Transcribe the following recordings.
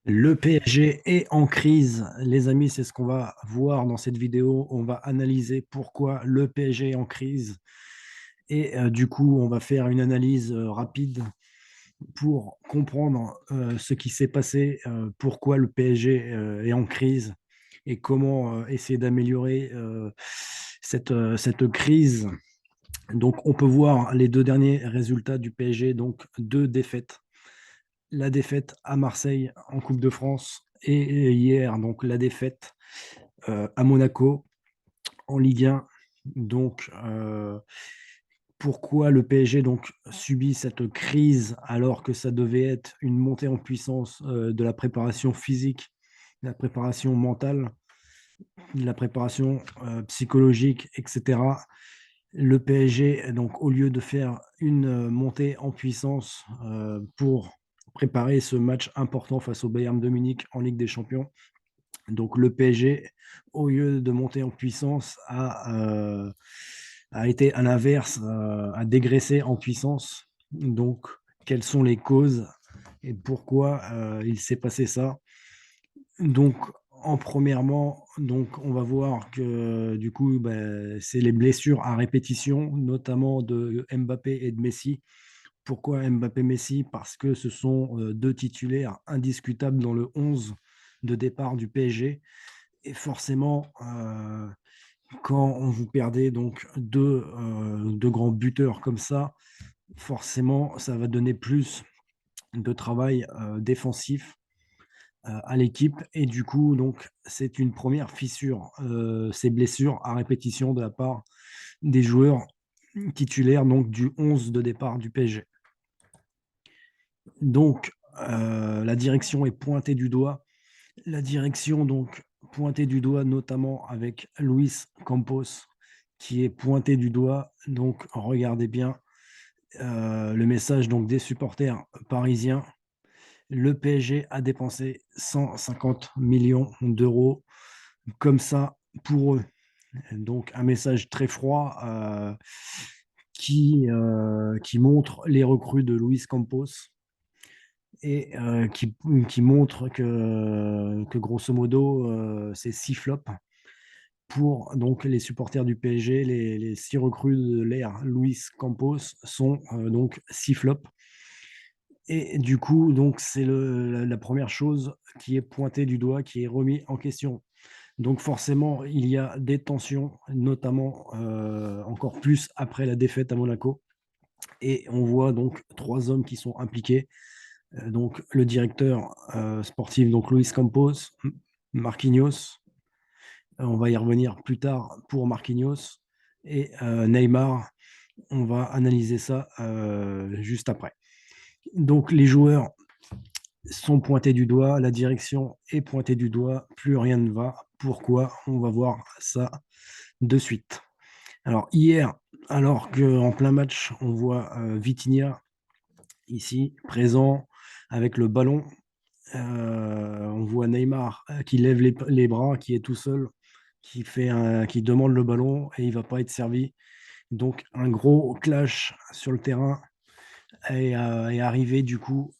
Le PSG est en crise, les amis, c'est ce qu'on va voir dans cette vidéo. On va analyser pourquoi le PSG est en crise et du coup, on va faire une analyse rapide pour comprendre ce qui s'est passé, pourquoi le PSG est en crise et comment essayer d'améliorer cette crise. Donc, on peut voir les deux derniers résultats du PSG, donc deux défaites, la défaite à Marseille en Coupe de France et hier, donc la défaite à Monaco en Ligue 1. Donc, pourquoi le PSG donc subit cette crise alors que ça devait être une montée en puissance de la préparation physique, de la préparation mentale, de la préparation psychologique, etc. Le PSG, donc, au lieu de faire une montée en puissance pour préparer ce match important face au Bayern de Munich en Ligue des Champions, donc le PSG, au lieu de monter en puissance, a été à l'inverse, a dégraissé en puissance. Donc, quelles sont les causes et pourquoi il s'est passé ça? Donc, en premièrement, donc on va voir que du coup, c'est les blessures à répétition, notamment de Mbappé et de Messi. Pourquoi Mbappé-Messi? Parce que ce sont deux titulaires indiscutables dans le 11 de départ du PSG. Et forcément, quand vous perdez donc deux grands buteurs comme ça, forcément, ça va donner plus de travail défensif à l'équipe. Et du coup, donc, c'est une première fissure, ces blessures à répétition de la part des joueurs titulaires donc, du 11 de départ du PSG. Donc, la direction est pointée du doigt. La direction, donc, pointée du doigt, notamment avec Luis Campos, qui est pointé du doigt. Donc, regardez bien le message donc, des supporters parisiens. Le PSG a dépensé 150 millions d'euros comme ça pour eux. Donc, un message très froid qui montre les recrues de Luis Campos et qui montre que grosso modo, c'est 6 flops pour donc les supporters du PSG. Les 6 recrues de l'ère Luis Campos sont donc 6 flops. Et du coup, donc c'est la première chose qui est pointée du doigt, qui est remis en question. Donc forcément, il y a des tensions, notamment encore plus après la défaite à Monaco. Et on voit donc 3 hommes qui sont impliqués. Donc le directeur sportif, donc Luis Campos, Marquinhos, on va y revenir plus tard pour Marquinhos, et Neymar, on va analyser ça juste après. Donc les joueurs sont pointés du doigt, la direction est pointée du doigt, plus rien ne va. Pourquoi? On va voir ça de suite. Alors hier, alors qu'en plein match, on voit Vitinha ici présent avec le ballon. On voit Neymar qui lève les bras, qui est tout seul, qui demande le ballon et il ne va pas être servi. Donc un gros clash sur le terrain est arrivé du coup,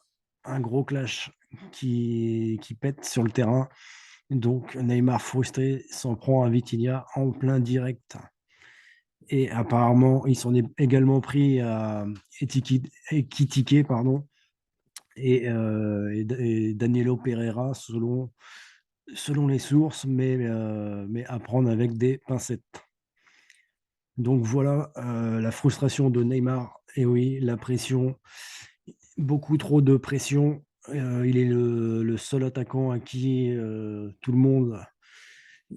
un gros clash qui pète sur le terrain. Donc Neymar frustré s'en prend à Vitinha en plein direct. Et apparemment, ils sont également pris à Ekitike, pardon, et Danilo Pereira, selon les sources, mais à prendre avec des pincettes. Donc voilà la frustration de Neymar. Et oui, la pression, beaucoup trop de pression. Il est le seul attaquant à qui tout le monde,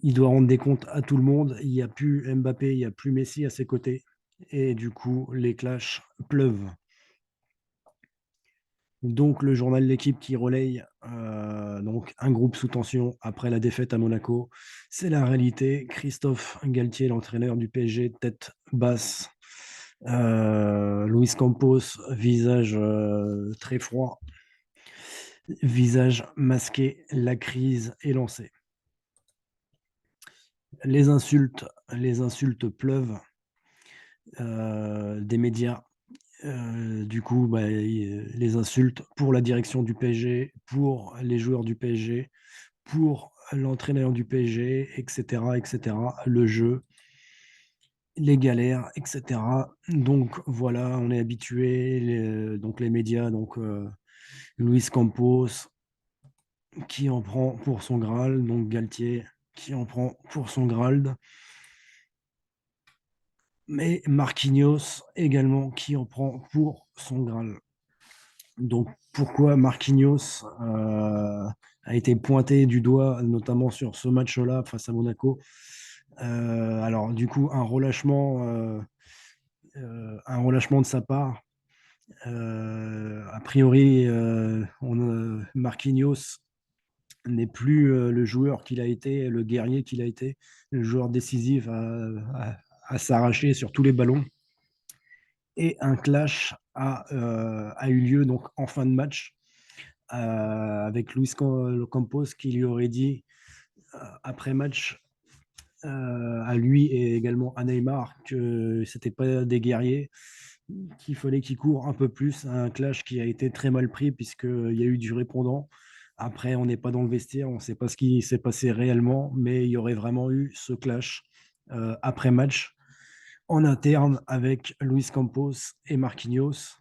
il doit rendre des comptes à tout le monde. Il n'y a plus Mbappé, il n'y a plus Messi à ses côtés. Et du coup, les clashs pleuvent. Donc le journal L'équipe qui relaye donc un groupe sous tension après la défaite à Monaco. C'est la réalité. Christophe Galtier, l'entraîneur du PSG, tête basse. Luis Campos, visage très froid, visage masqué. La crise est lancée. Les insultes pleuvent des médias. Du coup, les insultes pour la direction du PSG, pour les joueurs du PSG, pour l'entraîneur du PSG, et cetera, le jeu, les galères, et cetera. Donc voilà, on est habitué, donc les médias, donc Luis Campos qui en prend pour son Graal, donc Galtier qui en prend pour son Graal, mais Marquinhos également qui en prend pour son Graal. Donc pourquoi Marquinhos a été pointé du doigt, notamment sur ce match-là face à Monaco. Alors du coup, un relâchement de sa part. A priori, Marquinhos n'est plus le joueur qu'il a été, le guerrier qu'il a été, le joueur décisif à s'arracher sur tous les ballons. Et un clash a eu lieu donc en fin de match avec Luis Campos qui lui aurait dit après match à lui et également à Neymar que c'était pas des guerriers, qu'il fallait qu'ils courent un peu plus. Un clash qui a été très mal pris puisqu'il y a eu du répondant. Après, on n'est pas dans le vestiaire, on ne sait pas ce qui s'est passé réellement, mais il y aurait vraiment eu ce clash après match en interne avec Luis Campos et Marquinhos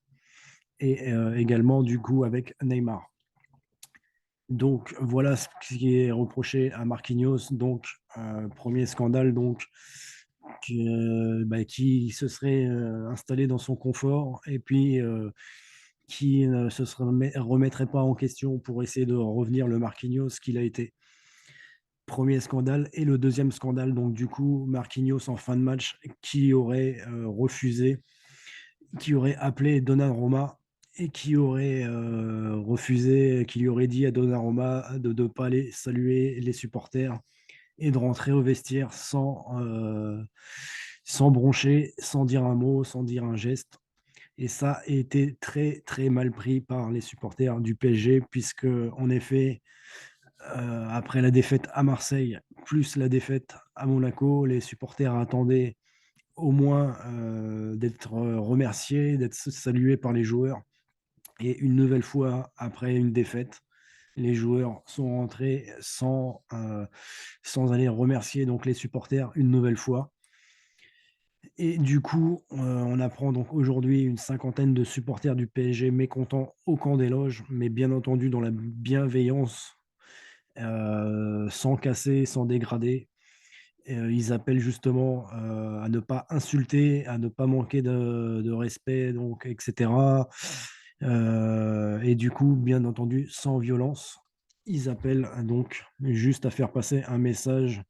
et également du coup avec Neymar. Donc voilà ce qui est reproché à Marquinhos. Donc premier scandale donc qui se serait installé dans son confort et puis qui ne se remettrait pas en question pour essayer de revenir le Marquinhos qu'il a été. Premier scandale. Et le deuxième scandale, donc du coup, Marquinhos en fin de match qui aurait refusé, qui aurait appelé Donnarumma et qui aurait refusé, qui lui aurait dit à Donnarumma de ne pas aller saluer les supporters et de rentrer au vestiaire sans broncher, sans dire un mot, sans dire un geste. Et ça a été très, très mal pris par les supporters du PSG, puisque, en effet, après la défaite à Marseille, plus la défaite à Monaco, les supporters attendaient au moins d'être remerciés, d'être salués par les joueurs. Et une nouvelle fois, après une défaite, les joueurs sont rentrés sans aller remercier donc les supporters une nouvelle fois. Et du coup, on apprend donc aujourd'hui une cinquantaine de supporters du PSG mécontents au camp des loges, mais bien entendu dans la bienveillance, sans casser, sans dégrader. Ils appellent justement à ne pas insulter, à ne pas manquer de respect, donc, etc. Et du coup, bien entendu, sans violence. Ils appellent donc juste à faire passer un message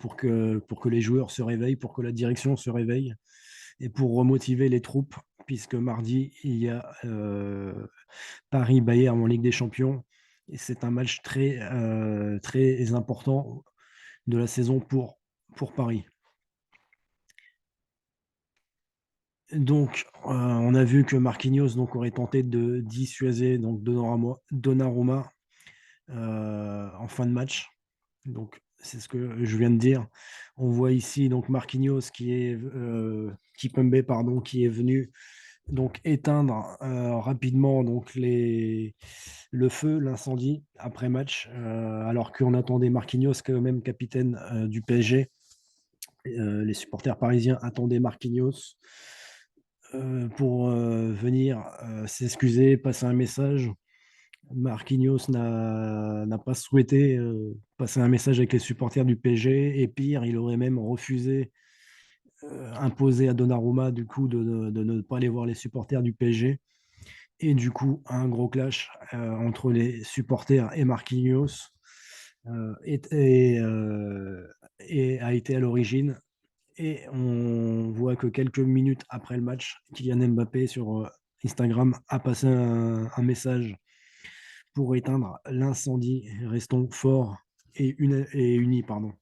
pour que les joueurs se réveillent, pour que la direction se réveille et pour remotiver les troupes, puisque mardi, il y a Paris-Bayern en Ligue des Champions. Et c'est un match très, très important de la saison pour Paris. Donc, on a vu que Marquinhos donc, aurait tenté de dissuader donc, Donnarumma en fin de match. Donc, c'est ce que je viens de dire. On voit ici donc Marquinhos Kimpembe, pardon, qui est venu donc éteindre rapidement donc le feu, l'incendie après match, alors qu'on attendait Marquinhos quand même capitaine du PSG. Les supporters parisiens attendaient Marquinhos pour venir s'excuser, passer un message. Marquinhos n'a pas souhaité passer un message avec les supporters du PSG et pire, il aurait même refusé, imposé à Donnarumma du coup de ne pas aller voir les supporters du PSG. Et du coup, un gros clash entre les supporters et Marquinhos et a été à l'origine. Et on voit que quelques minutes après le match, Kylian Mbappé sur Instagram a passé un message pour éteindre l'incendie. Restons forts et unis. Pardon.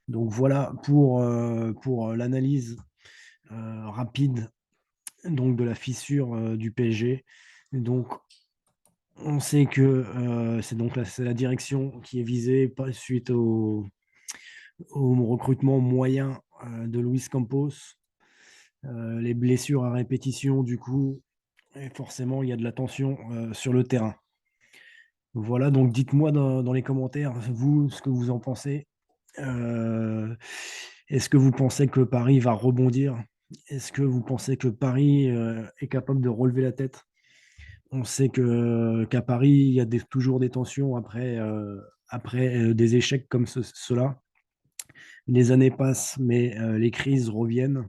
Donc voilà pour l'analyse rapide donc, de la fissure du PSG. Donc on sait que c'est la direction qui est visée suite au recrutement moyen de Luis Campos. Les blessures à répétition, du coup, et forcément, il y a de la tension, sur le terrain. Voilà, donc dites-moi dans les commentaires, vous, ce que vous en pensez. Heu, Est-ce que vous pensez que Paris va rebondir? Est-ce que vous pensez que Paris, est capable de relever la tête? On sait qu'à Paris, il y a toujours des tensions après des échecs comme ceux-là. Les années passent, mais les crises reviennent.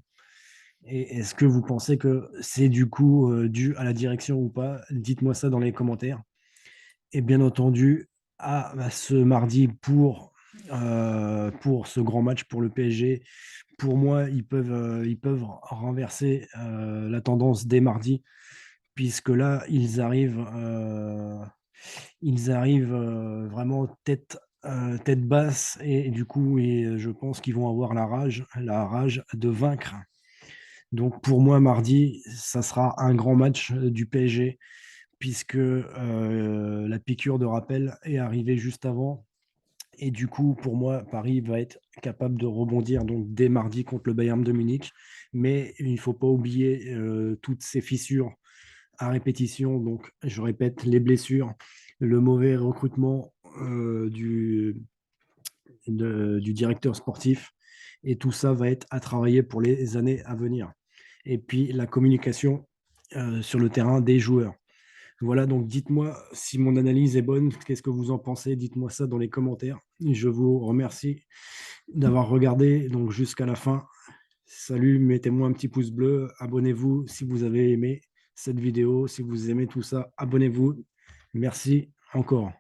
Et est-ce que vous pensez que c'est du coup, dû à la direction ou pas? Dites-moi ça dans les commentaires. Et bien entendu, à ce mardi pour ce grand match pour le PSG. Pour moi, ils peuvent renverser, la tendance dès mardi, puisque là, ils arrivent vraiment tête basse, et du coup, je pense qu'ils vont avoir la rage de vaincre. Donc pour moi, mardi, ça sera un grand match, du PSG, puisque, la piqûre de rappel est arrivée juste avant. Et du coup, pour moi, Paris va être capable de rebondir donc dès mardi contre le Bayern de Munich. Mais il ne faut pas oublier, toutes ces fissures à répétition. Donc je répète, les blessures, le mauvais recrutement, du directeur sportif, et tout ça va être à travailler pour les années à venir. Et puis la communication, sur le terrain des joueurs. Voilà, donc dites-moi si mon analyse est bonne, qu'est-ce que vous en pensez? Dites-moi ça dans les commentaires. Je vous remercie d'avoir regardé donc jusqu'à la fin. Salut, mettez-moi un petit pouce bleu, abonnez-vous si vous avez aimé cette vidéo, si vous aimez tout ça, abonnez-vous. Merci encore.